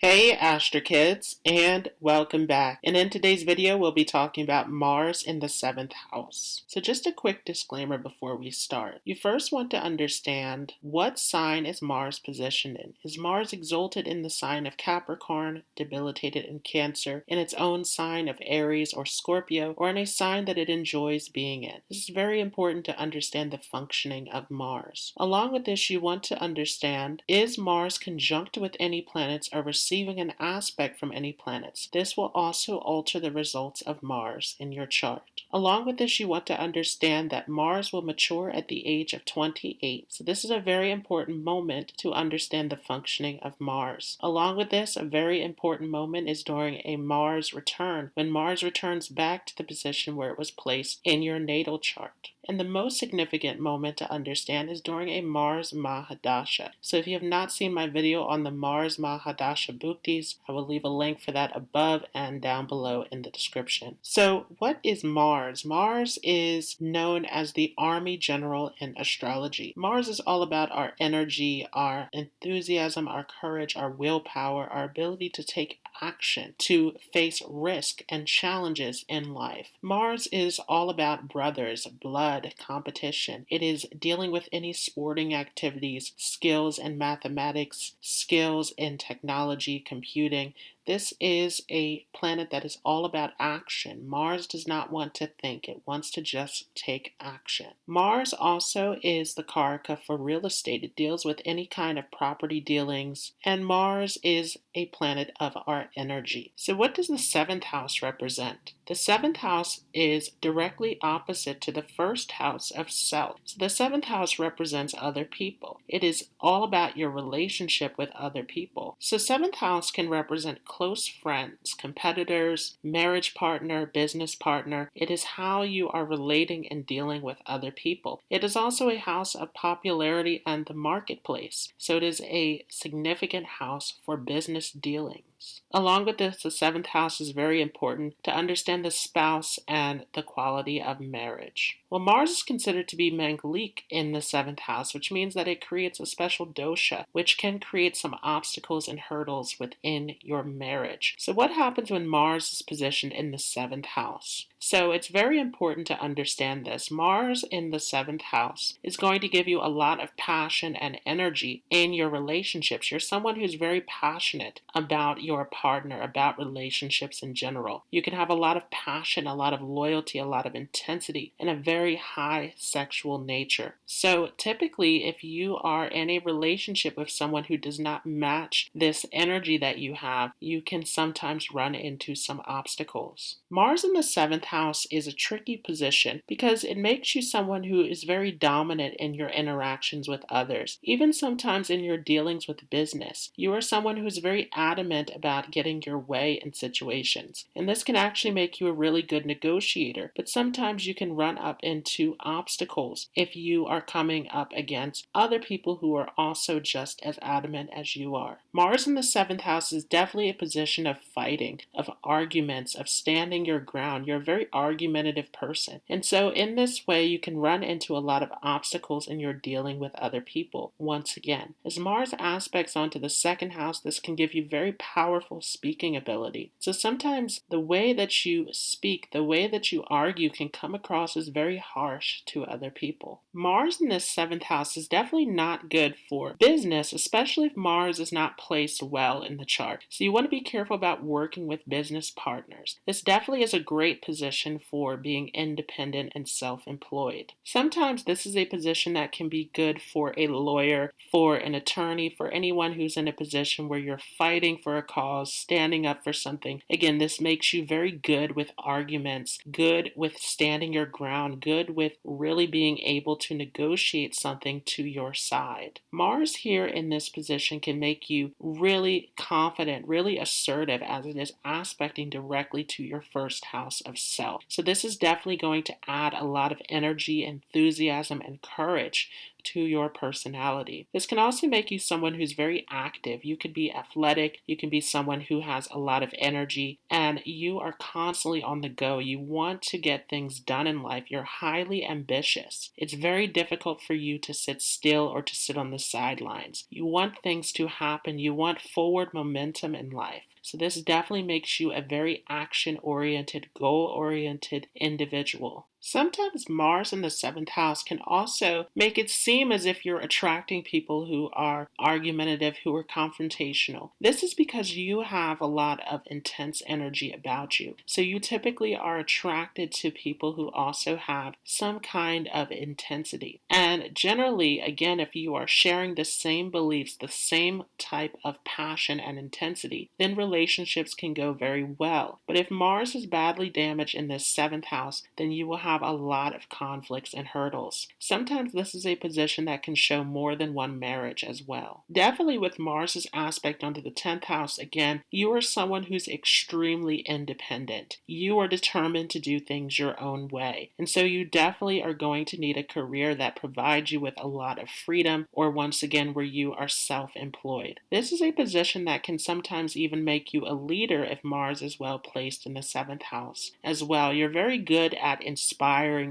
Hey Astro Kids, and welcome back. And in today's video, we'll be talking about Mars in the 7th house. So just a quick disclaimer before we start. You first want to understand what sign is Mars positioned in. Is Mars exalted in the sign of Capricorn, debilitated in Cancer, in its own sign of Aries or Scorpio, or in a sign that it enjoys being in? This is very important to understand the functioning of Mars. Along with this, you want to understand, is Mars conjunct with any planets or receiving an aspect from any planets? This will also alter the results of Mars in your chart. Along with this, you want to understand that Mars will mature at the age of 28. So this is a very important moment to understand the functioning of Mars. Along with this, a very important moment is during a Mars return, when Mars returns back to the position where it was placed in your natal chart. And the most significant moment to understand is during a Mars Mahadasha. So if you have not seen my video on the Mars Mahadasha Bhuktis, I will leave a link for that above and down below in the description. So what is Mars? Mars is known as the Army General in astrology. Mars is all about our energy, our enthusiasm, our courage, our willpower, our ability to take action, to face risk and challenges in life. Mars is all about brothers, blood, competition. It is dealing with any sporting activities, skills in mathematics, skills in technology, computing. This is a planet that is all about action. Mars does not want to think. It wants to just take action. Mars also is the karaka for real estate. It deals with any kind of property dealings, and Mars is a planet of our energy. So what does the 7th house represent? The 7th house is directly opposite to the 1st house of self. So the 7th house represents other people. It is all about your relationship with other people. So 7th house can represent close friends, competitors, marriage partner, business partner. It is how you are relating and dealing with other people. It is also a house of popularity and the marketplace. So it is a significant house for business dealings. Along with this, the 7th house is very important to understand the spouse and the quality of marriage. Well, Mars is considered to be Mangalique in the 7th house, which means that it creates a special dosha, which can create some obstacles and hurdles within your marriage. So what happens when Mars is positioned in the 7th house? So it's very important to understand this. Mars in the 7th house is going to give you a lot of passion and energy in your relationships. You're someone who's very passionate about your partner, about relationships in general. You can have a lot of passion, a lot of loyalty, a lot of intensity, and a very high sexual nature. So typically, if you are in a relationship with someone who does not match this energy that you have, you can sometimes run into some obstacles. Mars in the 7th house is a tricky position because it makes you someone who is very dominant in your interactions with others. Even sometimes in your dealings with business, you are someone who is very adamant about getting your way in situations. And this can actually make you a really good negotiator, but sometimes you can run up into obstacles if you are coming up against other people who are also just as adamant as you are. Mars in the 7th house is definitely a position of fighting, of arguments, of standing your ground. You're a very argumentative person. And so in this way, you can run into a lot of obstacles in your dealing with other people. Once again, as Mars aspects onto the 2nd house, this can give you very powerful speaking ability. So sometimes the way that you speak, the way that you argue can come across as very harsh to other people. Mars in this 7th house is definitely not good for business, especially if Mars is not placed well in the chart. So you want to be careful about working with business partners. This definitely is a great position for being independent and self-employed. Sometimes this is a position that can be good for a lawyer, for an attorney, for anyone who's in a position where you're fighting for a cause, standing up for something. Again, this makes you very good with arguments, good with standing your ground, good with really being able to negotiate something to your side. Mars here in this position can make you really confident, really assertive, as it is aspecting directly to your 1st house of self. So this is definitely going to add a lot of energy, enthusiasm, and courage to your personality. This can also make you someone who's very active. You could be athletic, you can be someone who has a lot of energy, and you are constantly on the go. You want to get things done in life. You're highly ambitious. It's very difficult for you to sit still or to sit on the sidelines. You want things to happen. You want forward momentum in life. So this definitely makes you a very action-oriented, goal-oriented individual. Sometimes Mars in the seventh house can also make it seem as if you're attracting people who are argumentative, who are confrontational. This is because you have a lot of intense energy about you. So you typically are attracted to people who also have some kind of intensity. And generally, again, if you are sharing the same beliefs, the same type of passion and intensity, then relationships can go very well. But if Mars is badly damaged in this seventh house, then you will have a lot of conflicts and hurdles. Sometimes this is a position that can show more than one marriage as well. Definitely with Mars's aspect onto the 10th house, again, you are someone who's extremely independent. You are determined to do things your own way. And so you definitely are going to need a career that provides you with a lot of freedom, or once again, where you are self-employed. This is a position that can sometimes even make you a leader if Mars is well placed in the 7th house as well. You're very good at inspiring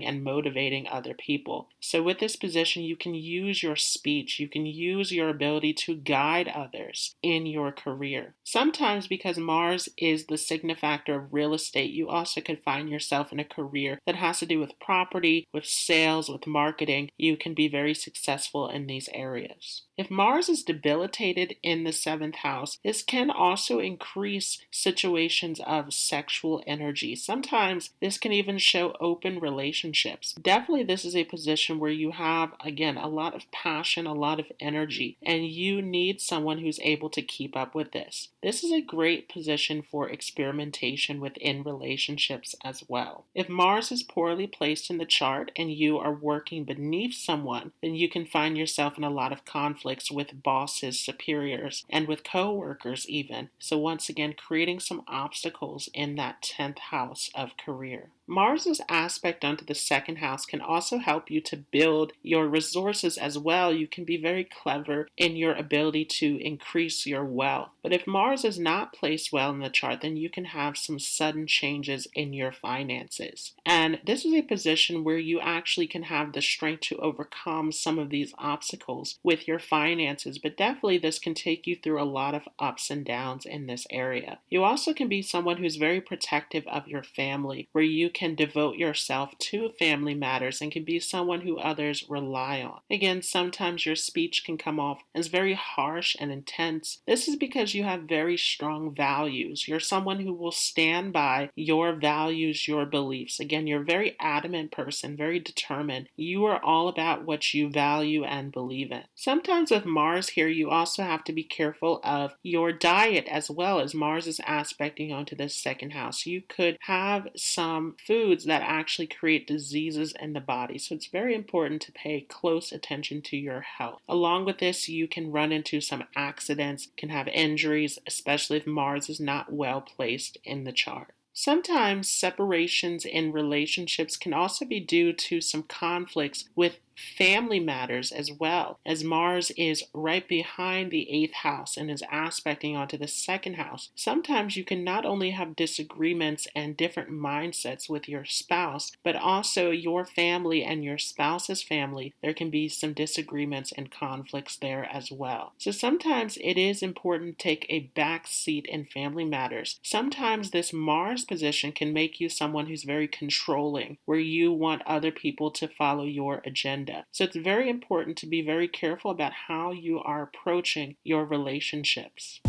and motivating other people. So with this position, you can use your speech, you can use your ability to guide others in your career. Sometimes because Mars is the signifactor of real estate, you also could find yourself in a career that has to do with property, with sales, with marketing. You can be very successful in these areas. If Mars is debilitated in the 7th house, this can also increase situations of sexual energy. Sometimes this can even show open relationships. Definitely this is a position where you have, again, a lot of passion, a lot of energy, and you need someone who's able to keep up with this. This is a great position for experimentation within relationships as well. If Mars is poorly placed in the chart and you are working beneath someone, then you can find yourself in a lot of conflicts with bosses, superiors, and with co-workers even. So once again, creating some obstacles in that 10th house of career. Mars's aspect onto the 2nd house can also help you to build your resources as well. You can be very clever in your ability to increase your wealth. But if Mars is not placed well in the chart, then you can have some sudden changes in your finances. And this is a position where you actually can have the strength to overcome some of these obstacles with your finances. But definitely this can take you through a lot of ups and downs in this area. You also can be someone who's very protective of your family, where you can devote yourself to family matters and can be someone who others rely on. Again, sometimes your speech can come off as very harsh and intense. This is because you have very strong values. You're someone who will stand by your values, your beliefs. Again, you're a very adamant person, very determined. You are all about what you value and believe in. Sometimes with Mars here, you also have to be careful of your diet as well, as Mars is aspecting onto this 2nd house. You could have some foods that actually create diseases in the body. So it's very important to pay close attention to your health. Along with this, you can run into some accidents, can have injuries, especially if Mars is not well placed in the chart. Sometimes separations in relationships can also be due to some conflicts with family matters as well, as Mars is right behind the 8th house and is aspecting onto the 2nd house. Sometimes you can not only have disagreements and different mindsets with your spouse, but also your family and your spouse's family. There can be some disagreements and conflicts there as well. So sometimes it is important to take a back seat in family matters. Sometimes this Mars position can make you someone who's very controlling, where you want other people to follow your agenda. So it's very important to be very careful about how you are approaching your relationships.